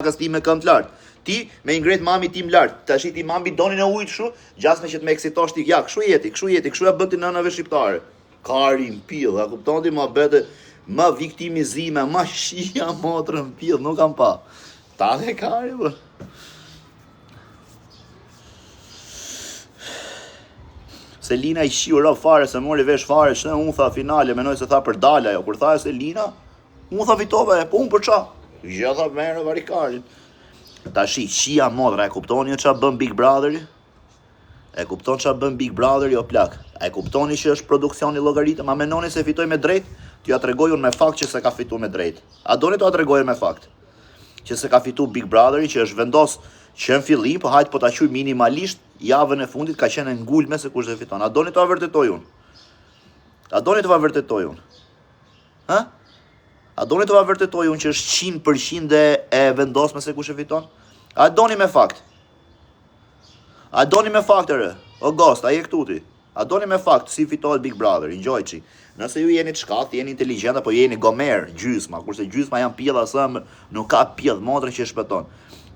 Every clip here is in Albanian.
time kënd lart. Ti me ngret mami tim lart. Tash ti mami donin e ujit kështu, gjasme që të më eksitosh ti. Ja, kështu jeti, kështu ja bën ti nënave shqiptare. Kari mpill, a kupton ti, ma bëte ma viktimizime, ma shia motrën mpill, nuk kam pa. Ta dhe kari, bë. Selina i shiu fare se mori vesh fare, që unë tha finale, menoj se tha për dala jo, kur tha e Selina, unë tha fitove, po unë për qa? Gjë tha merë varikarin. Ta shia modra, e kuptoni qa bën Big Brotheri? E kupton qa bën Big Brotheri o plak? E kuptoni që është produksioni logaritëm? A menoni se fitoj me drejt? T'ja tregoj unë me fakt që se ka fitu me drejt. A doni t'ja tregoj me fakt? Që se ka fitu Big Brotheri, që është vendos që në fillim, po hajtë po ta quj minimalisht, javën e fundit ka qenë ngulme se kush dhe fiton. A doni t'ja vërtetoj unë? A doni t'ja vërtetoj unë? Ha? A doni t'ja vërtetoj unë që është 100% e vendosme se kush e fiton? A doni me fakt? A doni me fakt e re? O gost, a je këtu ti? A doni me fakt si fitohet Big Brother? Enjoy qi. Nëse ju jeni të shkallët, jeni inteligent, apo jeni gomer, gjysma, kurse gjysma janë pjella sëmë, nuk ka pjellë motrën që shpëton.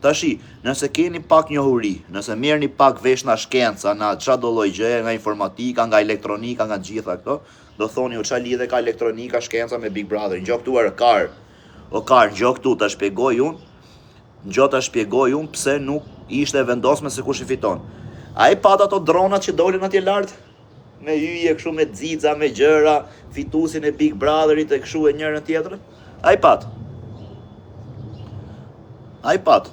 Tashi, nëse keni pak njohuri, nëse merrni pak vesh nga shkenca, nga qa do lloj gjëje, nga informatika, nga elektronika, nga gjitha këto, do thoni u qa lidhe ka elektronika, shkenca me Big Brother. Ngjo këtu Kar. O Kar, ngjo këtu ta shpjegoj unë pse nuk ishte vendosme se kush i fiton. A i pat ato dronat që dolin atje lart? Me hyje kështu me xixa, me gjëra, fitusin e Big Brotherit e kështu e njërën tjetër? A i pat. A i pat.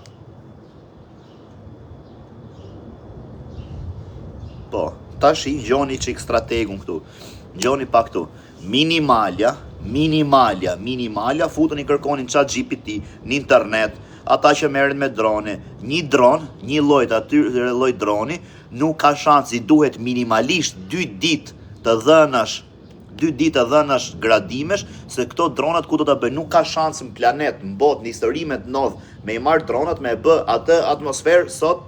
Po, tash i gjoni qik strategun këtu. Gjoni pak këtu. Minimalja, futën i kërkonin ChatGPT, në internet, ata që merren me drone, një dron, një lloj atyre lloj droni, nuk ka shansi, duhet minimalisht 2 ditë të dhënash gradimesh, se këto dronat ku do ta bëjnë, nuk ka shans në planet, në botë, në histori me të ndodh, me i marr dronat me bë atë atmosferë sot,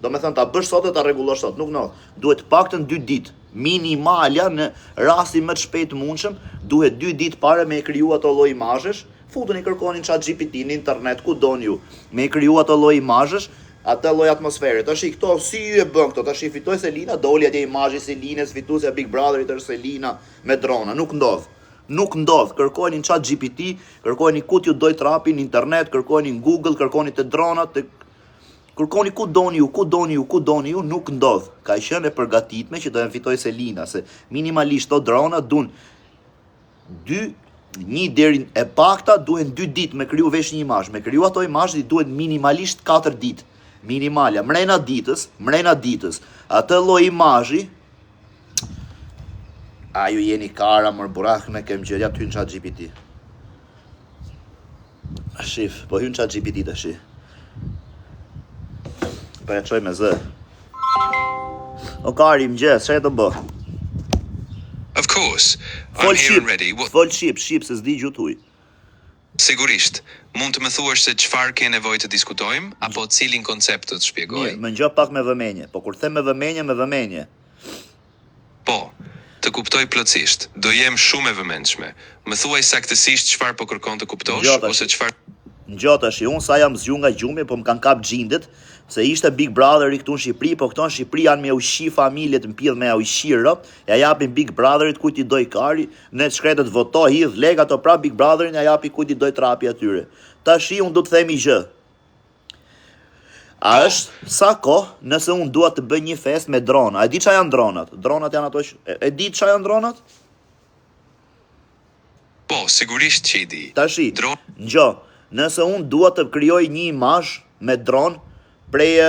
do me thënë ta bësh sot e ta rregullosh sot, nuk ndodh. Duhet paktën 2 ditë. Minimalja në rastin më të shpejt mundshëm, duhet 2 ditë pare me e kriju ato lloj imazhesh. Futën i kërkonin ChatGPT në internet, ku doni ju, me e kriju ato lloj imazhesh, atë lloj atmosfere. Tash këto si ju e bën këto? Tash fitoi Selina, doli atje imazhi Selinës, fituesja Big Brotherit është Selina me drona. Nuk ndodh. Kërkojeni në ChatGPT, kërkojeni ku t'ju doj trapi në internet, kërkojeni në Google, kërkojeni të dronat, kërkoni ku doni ju, nuk ndodh. Ka qenë e përgatitme që do të fitoj Selina, se minimalisht to drona dun 1 deri e pakta duhen 2 ditë me kriju vesh një imazh. Me kriju ato imazh duhet minimalisht 4 ditë. Minimalja, mrena ditës, atë lloj imazhi. A ju jeni kara mër burak me kem gjëria ty në ChatGPT. Shif, po hyn ChatGPT tash. Po e çoj me zë. O Kari, mëngjes, çfarë do bë? Of course, I'm here and ready. Fol shqip, se s'di gjutuj. Sigurisht, mund të më thuash se çfarë ke nevojë të diskutojmë, apo cilin koncept të shpjegoj? Mirë, më ngjo pak me vëmendje, po kur them me vëmendje. Po, të kuptoj plotësisht, do jem shumë e vëmendshme. Më thuaj saktësisht çfarë po kërkon të kuptosh, ose çfarë... Ngjo tash, unë sa jam zgju nga gjumi, po më kanë kap xhindet, se ishte Big Brotheri këtu në Shqipëri, po këto në Shqipëri janë me ushqi familjet mpill me ushqirë, ja japin Big Brotherit kujt i doj Kari, në shkretet votoj, hidh leg ato pra Big Brotherin ja japi kujt i doj trapi atyre. Tash unë do të themi gjë. A është sa kohë nëse unë dua të bëj një fest me drona? A di çfarë janë dronat? Dronat janë ato e di çfarë janë dronat? Po, sigurisht që i di. Tash, ngjo, nëse unë dua të krijoj një imazh me dron prej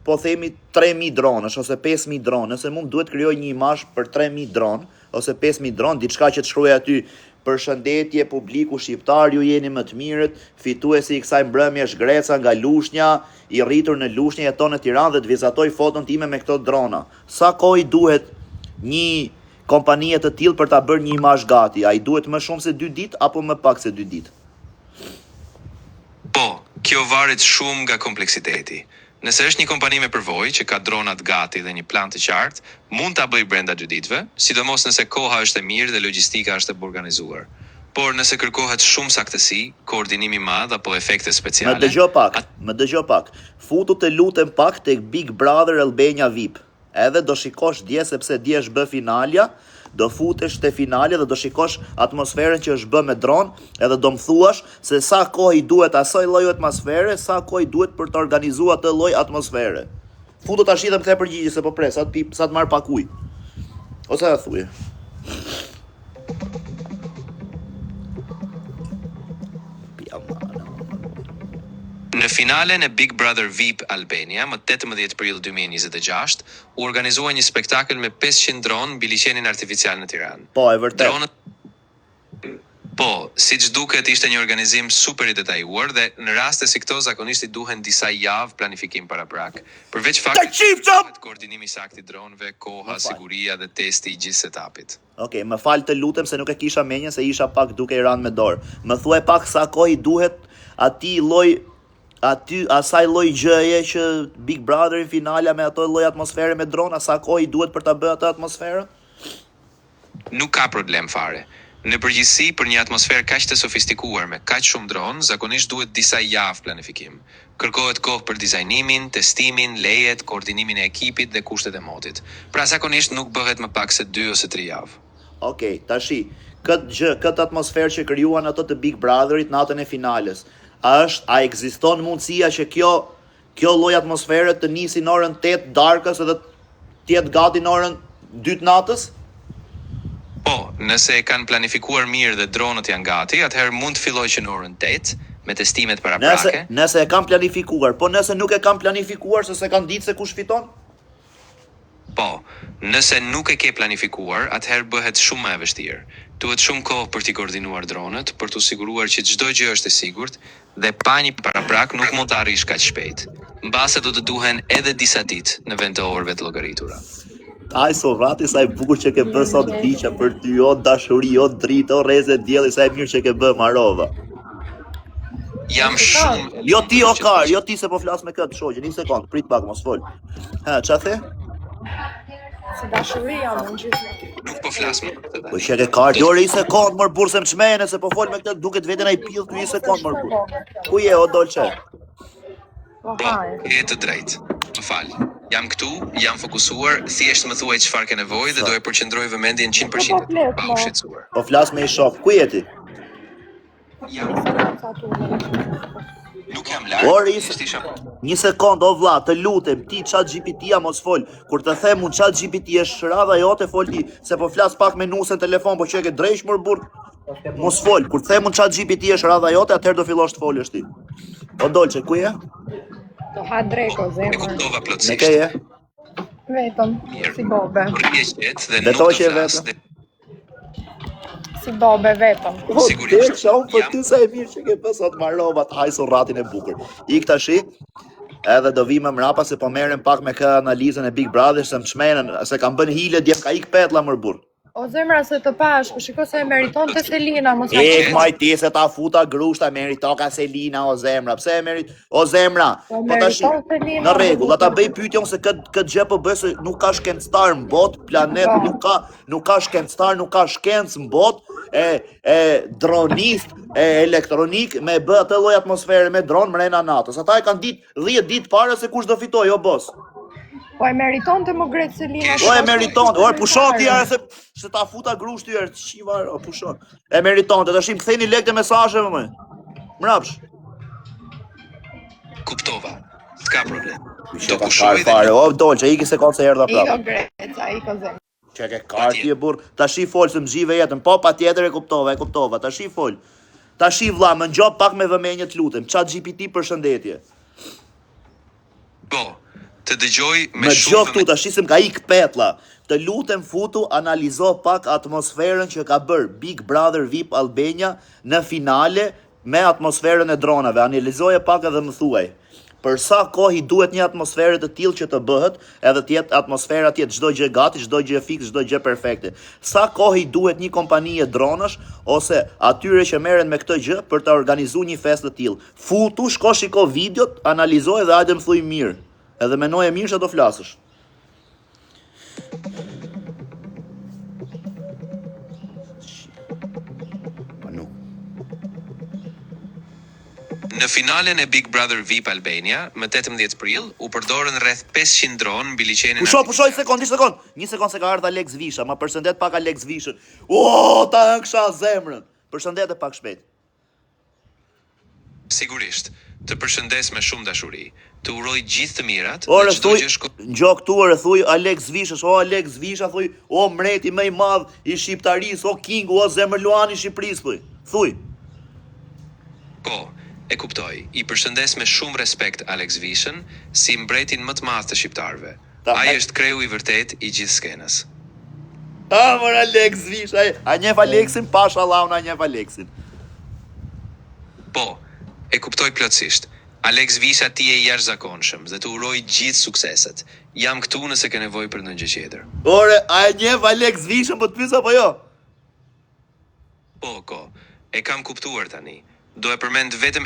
po themi 3000 dronash ose 5000 dronë, nëse mund duhet krijoj një imazh për 3000 dronë ose 5000 dronë, diçka që të shkruaj aty: përshëndetje publiku shqiptar, ju jeni më të mirët, fituesi i kësaj mbrëmje është Greca nga Lushnja, i rritur në Lushnjë, jeton në Tiranë dhe të vizatoj foton time me këto drona. Sa kohë duhet një kompanie të tillë për ta bërë një imazh gati? Ai duhet më shumë se 2 ditë apo më pak se 2 ditë? Po, kjo varet shumë nga kompleksiteti. Nëse është një kompani me përvojë që ka dronat gati dhe një plan të qartë, mund ta bëj brenda 2 ditëve, sidomos nëse koha është e mirë dhe logjistika është e organizuar. Por nëse kërkohet shumë saktësi, koordinimi i madh apo efekte Më speciale, dëgjo pak. Futu të lutem pak tek Big Brother Albania VIP. Edhe do shikosh dje sepse dje është bë finalja, do futesh te finale dhe do shikosh atmosferën që është bë me dron, edhe do më thuash se sa kohë i duhet asaj lloji atmosfere, sa kohë i duhet për të organizuar atë lloj atmosfere. Futu tash dhe më the përgjigje se po pres, sa të marr pak ujë. Ose ja thuje. Në finalen e Big Brother VIP Albania, më 18 prill 2026, u organizua një spektakël me 500 dronë mbi liçenin artificial në Tiranë. Po, e vërtet. Po, siç duket ishte një organizim super i detajuar dhe në raste si këto zakonisht i duhen disa javë planifikim paraprak. Përveç faktit që koordinimi saktë i dronëve, koha, siguria dhe testi i gjithë setupit. Okej, më fal të lutem se nuk e kisha menjen se isha pak duke i rënë me dorë. Më thuaj pak sa kohë i duhet asaj lloj gjëje që Big Brother në finale me ato lloj atmosfere me drona, sa kohë i duhet për ta bërë atë atmosferë? Nuk ka problem fare. Në përgjithësi, për një atmosferë kaq të sofistikuar me kaq shumë dronë, zakonisht duhet disa javë planifikim. Kërkohet kohë për dizajnimin, testimin, lejet, koordinimin e ekipit dhe kushtet e modit. Pra zakonisht nuk bëhet më pak se 2 ose 3 javë. Okej, tashi, këtë atmosferë që krijuan ato të Big Brotherit natën e finales, a ekziston mundësia që kjo lloj atmosfere të nisi në orën 8 darkës edhe të jetë gati në orën 2 natës? Po, nëse e kanë planifikuar mirë dhe dronët janë gati, atëherë mund të fillojë që në orën 8 me testimet paraprake. Nëse e kanë planifikuar, po nëse nuk e kanë planifikuar se kanë ditë se kush fiton? Po, nëse nuk e ke planifikuar, atëherë bëhet shumë më e vështirë. Duhet shumë kohë për t'i koordinuar dronët, për t'u siguruar që çdo gjë është e sigurt dhe pa një paraprak nuk mund të arrish kaq shpejt. Mbase do të duhen edhe disa ditë në vend të orëve të llogaritura. Ai sovrati sa e bukur që ke bë sot Biqa për ty, o dashuri, o dritë, o rreze dielli, sa e mirë që ke bë Marova. Jam shumë. Jo ti o Kar, jo ti se po flas me këtë shoqë, një sekond, prit pak mos fol. Ç'a the? Se dashuria më gjithë. Nuk po flas më për këtë. Po që ke Kar, jo një sekond, mor burse më çmene se po fol me këtë, duket veten ai pill ky një sekond mor burse. Ku je o Dolce? Po, je të drejtë. Më fal. Jam këtu, jam fokusuar, thjesht më thuaj çfarë ke nevojë dhe do e përqendroj vëmendjen 100%. Pa u shqetësuar. Po flas me i shof. Ku je ti? Nuk jam larg. Një sekond, o vlla, të lutem, ti ChatGPT-ja mos fol. Kur të them unë ChatGPT është radha jote, fol ti, se po flas pak me nusën telefon, po që e ke drejsh mor burr. Mos fol, kur të them unë ChatGPT është radha jote, atëherë do fillosh të folësh ti. O Dolce, ku je? Do ha dreko, E zemër. kuptova Me plotësisht. ke je? Vetëm, si bobe. Betoj që e vetëm. Si bobe, vetëm. Sigurisht. Për ty sa e mirë që ke bë sot Marova, të hajso rratin e bukur. Ik tashi, edhe do vi më mrapa se po merrem pak me kë analizën e Big Brother, se më çmenën, se kam bën hile djem ka ik petlla mër burr. O zemra se të pash, po shiko se e meriton të Selina, mos ha. Ek majti se ta futa grushta merito ka Selina o zemra. Pse e merit? O zemra. Po tash në rregull, ata bëj pyetjen se këtë gjë po bëj se nuk ka shkencëtar në botë, planet nuk ka shkencëtar, nuk ka shkencë në botë e dronist, e elektronik me bë atë lloj atmosfere me dron mrena natës. Ata e kanë ditë 10 ditë para se kush do fitojë o boss. Po e meriton të më gretë Selina. Po e meriton, o pushon ti se ta futa grusht ty çivar, o pushon. E meriton, të tashim ktheni lekë të mesazheve më. Mrapsh. Kuptova. S'ka problem. Do pushoj fare, o Dolce, iki sekond se erdha prapë. Iko greca, iko zemë. Që ke karti e burr, tashi fol se mzhive jetën. Po patjetër e kuptova, tashi fol. Tashi vlla, më ngjop pak me vëmendje të lutem. ChatGPT përshëndetje. Po, të dëgjoj me Më shumë gjop këtu tashi se më ka ik petlla. Të lutem futu analizo pak atmosferën që ka bër Big Brother VIP Albania në finale me atmosferën e dronave. Analizoje pak edhe më thuaj. Për sa kohë i duhet një atmosferë të tillë që të bëhet, edhe të jetë atmosfera të jetë çdo gjë gati, çdo gjë fiks, çdo gjë perfekte. Sa kohë i duhet një kompani e dronash ose atyre që merren me këtë gjë për të organizuar një festë të tillë. Futu, shko shiko videot, analizoje dhe hajde më thuj mirë. Edhe menoje mirë që do flasësh. Po nuk Në finalen e Big Brother VIP Albania, më 18 prill, u përdorën rreth 500 dronë mbi liçenin. Pushoj sekond. Një sekond se ka ardhur Alex Visha, ma përshëndet pak Alex Vishën. O, ta hëngsha zemrën. Përshëndet e pak shpejt. Sigurisht, të përshëndes me shumë dashuri, të uroj gjithë të mirat. Ore, thuj, ngjo këtu ore, thuj Alex Vishës, o Alex Visha, thuj, o mreti më i madh i shqiptarisë, o Kingu, o zemërluani i Shqipërisë, thuj. Po, e kuptoj, i përshëndes me shumë respekt Alex Vishën, si mbretin më të madh të shqiptarëve. Ai është kreu i vërtet i gjithë skenës. Amor Alex Visha, a njeh Alexin, pashallah, a njeh Alexin. Po, e kuptoj plotësisht. Alex Visha ti je i jashtëzakonshëm dhe të uroj gjithë sukseset. Jam këtu nëse ke nevojë për ndonjë gjë tjetër. Ore, a e njeh Alex Vishën po të pyes apo jo? Po, e kam kuptuar tani. Do e përmend vetëm